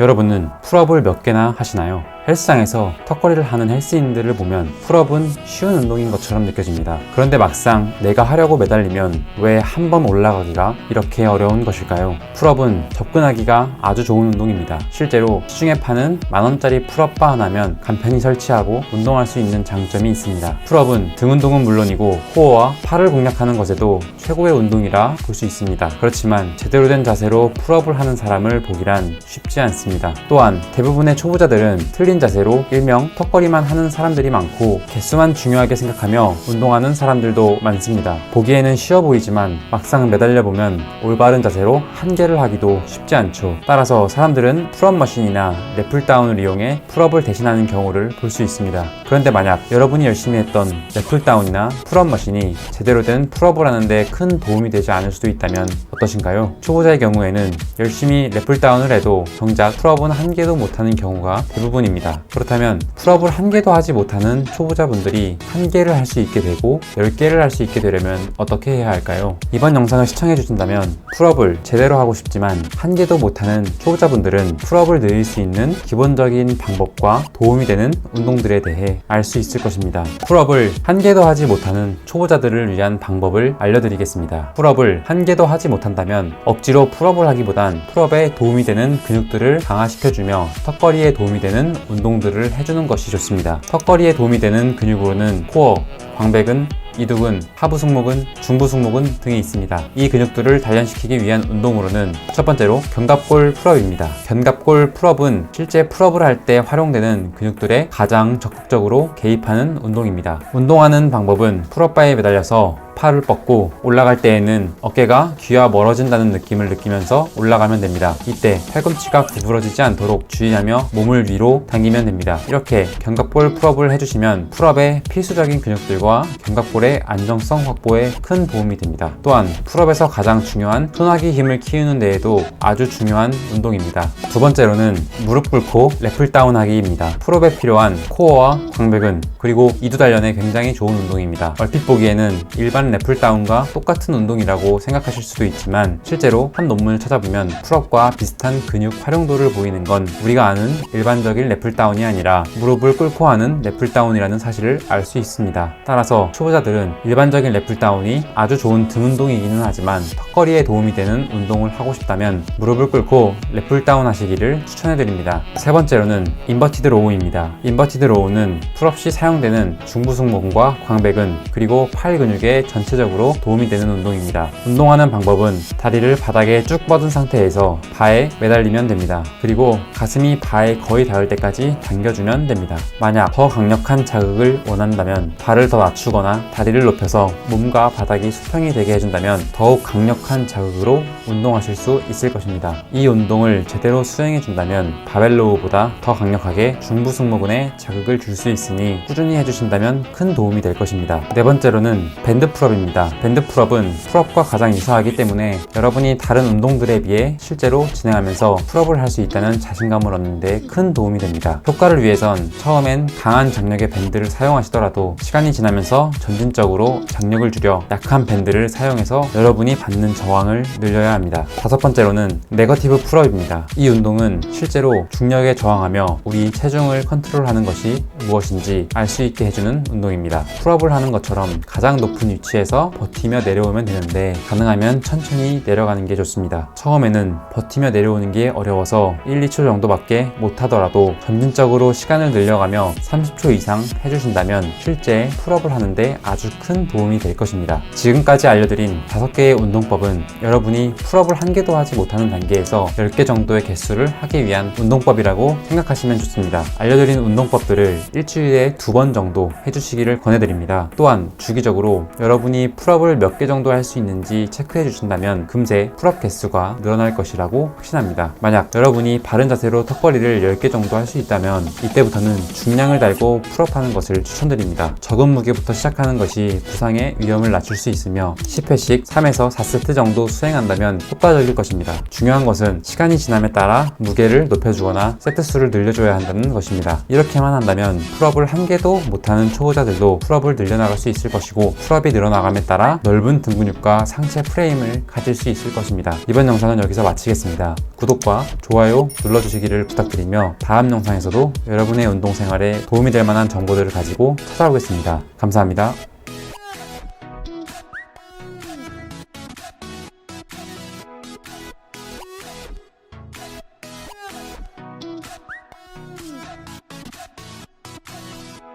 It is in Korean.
여러분은 풀업을 몇 개나 하시나요? 헬스장에서 턱걸이를 하는 헬스인들을 보면 풀업은 쉬운 운동인 것처럼 느껴집니다. 그런데 막상 내가 하려고 매달리면 왜 한 번 올라가기가 이렇게 어려운 것일까요? 풀업은 접근하기가 아주 좋은 운동입니다. 실제로 시중에 파는 만원짜리 풀업바 하나면 간편히 설치하고 운동할 수 있는 장점이 있습니다. 풀업은 등 운동은 물론이고 코어와 팔을 공략하는 것에도 최고의 운동이라 볼 수 있습니다. 그렇지만 제대로 된 자세로 풀업을 하는 사람을 보기란 쉽지 않습니다. 또한 대부분의 초보자들은 틀린 자세로 일명 턱걸이만 하는 사람들이 많고 개수만 중요하게 생각하며 운동하는 사람들도 많습니다. 보기에는 쉬워 보이지만 막상 매달려 보면 올바른 자세로 한 개를 하기도 쉽지 않죠. 따라서 사람들은 풀업 머신이나 랩풀다운을 이용해 풀업을 대신하는 경우를 볼 수 있습니다. 그런데 만약 여러분이 열심히 했던 랩풀다운이나 풀업 머신이 제대로 된 풀업을 하는데 큰 도움이 되지 않을 수도 있다면 어떠신가요? 초보자의 경우에는 열심히 랩풀다운을 해도 정작 풀업은 한 개도 못하는 경우가 대부분입니다. 그렇다면 풀업을 한 개도 하지 못하는 초보자분들이 한 개를 할 수 있게 되고 10개를 할 수 있게 되려면 어떻게 해야 할까요? 이번 영상을 시청해 주신다면 풀업을 제대로 하고 싶지만 한 개도 못하는 초보자분들은 풀업을 늘릴 수 있는 기본적인 방법과 도움이 되는 운동들에 대해 알 수 있을 것입니다. 풀업을 한 개도 하지 못하는 초보자들을 위한 방법을 알려드리겠습니다. 풀업을 한 개도 하지 못한다면 억지로 풀업을 하기보단 풀업에 도움이 되는 근육들을 강화시켜주며 턱걸이에 도움이 되는 운동들을 해주는 것이 좋습니다. 턱걸이에 도움이 되는 근육으로는 코어, 광배근, 이두근, 하부 승모근, 중부 승모근 등이 있습니다. 이 근육들을 단련시키기 위한 운동으로는 첫 번째로 견갑골 풀업입니다. 견갑골 풀업은 실제 풀업을 할 때 활용되는 근육들에 가장 적극적으로 개입하는 운동입니다. 운동하는 방법은 풀업바에 매달려서 팔을 뻗고 올라갈 때에는 어깨가 귀와 멀어진다는 느낌을 느끼면서 올라가면 됩니다. 이때 팔꿈치가 구부러지지 않도록 주의하며 몸을 위로 당기면 됩니다. 이렇게 견갑골 풀업을 해주시면 풀업의 필수적인 근육들과 견갑골의 안정성 확보에 큰 도움이 됩니다. 또한 풀업에서 가장 중요한 손아귀 힘을 키우는 데에도 아주 중요한 운동입니다. 두 번째로는 무릎 꿇고 랩풀다운 하기입니다. 풀업에 필요한 코어와 광배근 그리고 이두 단련에 굉장히 좋은 운동입니다. 얼핏 보기에는 일반 랩풀다운과 똑같은 운동이라고 생각하실 수도 있지만 실제로 한 논문을 찾아보면 풀업과 비슷한 근육 활용도를 보이는 건 우리가 아는 일반적인 랩풀다운이 아니라 무릎을 꿇고 하는 랩풀다운이라는 사실을 알 수 있습니다. 따라서 초보자들은 일반적인 랩풀다운이 아주 좋은 등 운동이기는 하지만 턱걸이에 도움이 되는 운동을 하고 싶다면 무릎을 꿇고 랩풀다운 하시기를 추천해드립니다. 세 번째로는 인버티드 로우입니다. 인버티드 로우는 풀업 시 사용되는 중부 승모근과 광배근 그리고 팔 근육의 전체적으로 도움이 되는 운동입니다. 운동하는 방법은 다리를 바닥에 쭉 뻗은 상태에서 바에 매달리면 됩니다. 그리고 가슴이 바에 거의 닿을 때까지 당겨주면 됩니다. 만약 더 강력한 자극을 원한다면 발을 더 낮추거나 다리를 높여서 몸과 바닥이 수평이 되게 해준다면 더욱 강력한 자극으로 운동하실 수 있을 것입니다. 이 운동을 제대로 수행해준다면 바벨로우보다 더 강력하게 중부 승모근에 자극을 줄 수 있으니 꾸준히 해주신다면 큰 도움이 될 것입니다. 네 번째로는 밴드 풀업입니다. 밴드 풀업은 풀업과 가장 유사하기 때문에 여러분이 다른 운동들에 비해 실제로 진행하면서 풀업을 할 수 있다는 자신감을 얻는 데 큰 도움이 됩니다. 효과를 위해선 처음엔 강한 장력의 밴드를 사용하시더라도 시간이 지나면서 점진적으로 장력을 줄여 약한 밴드를 사용해서 여러분이 받는 저항을 늘려야 합니다. 다섯 번째로는 네거티브 풀업입니다. 이 운동은 실제로 중력에 저항하며 우리 체중을 컨트롤하는 것이 무엇인지 알 수 있게 해주는 운동입니다. 풀업을 하는 것처럼 가장 높은 위치에서 버티며 내려오면 되는데 가능하면 천천히 내려가는 게 좋습니다. 처음에는 버티며 내려오는 게 어려워서 1, 2초 정도밖에 못하더라도 점진적으로 시간을 늘려가며 30초 이상 해주신다면 실제 풀업을 하는데 아주 큰 도움이 될 것입니다. 지금까지 알려드린 5개의 운동법은 여러분이 풀업을 한 개도 하지 못하는 단계에서 10개 정도의 개수를 하기 위한 운동법이라고 생각하시면 좋습니다. 알려드린 운동법들을 일주일에 2번 정도 해주시기를 권해드립니다. 또한 주기적으로 여러분이 풀업을 몇 개 정도 할 수 있는지 체크해 주신다면 금세 풀업 개수가 늘어날 것이라고 확신합니다. 만약 여러분이 바른 자세로 턱걸이를 10개 정도 할 수 있다면 이때부터는 중량을 달고 풀업하는 것을 추천드립니다. 적은 무게부터 시작하는 것이 부상의 위험을 낮출 수 있으며 10회씩 3에서 4세트 정도 수행한다면 효과적일 것입니다. 중요한 것은 시간이 지남에 따라 무게를 높여주거나 세트 수를 늘려줘야 한다는 것입니다. 이렇게만 한다면 풀업을 한 개도 못하는 초보자들도 풀업을 늘려나갈 수 있을 것이고 풀업이 늘어나면 늘어나감에 따라 넓은 등 근육과 상체 프레임을 가질 수 있을 것입니다. 이번 영상은 여기서 마치겠습니다. 구독과 좋아요 눌러주시기를 부탁드리며 다음 영상에서도 여러분의 운동 생활에 도움이 될 만한 정보들을 가지고 찾아오겠습니다. 감사합니다.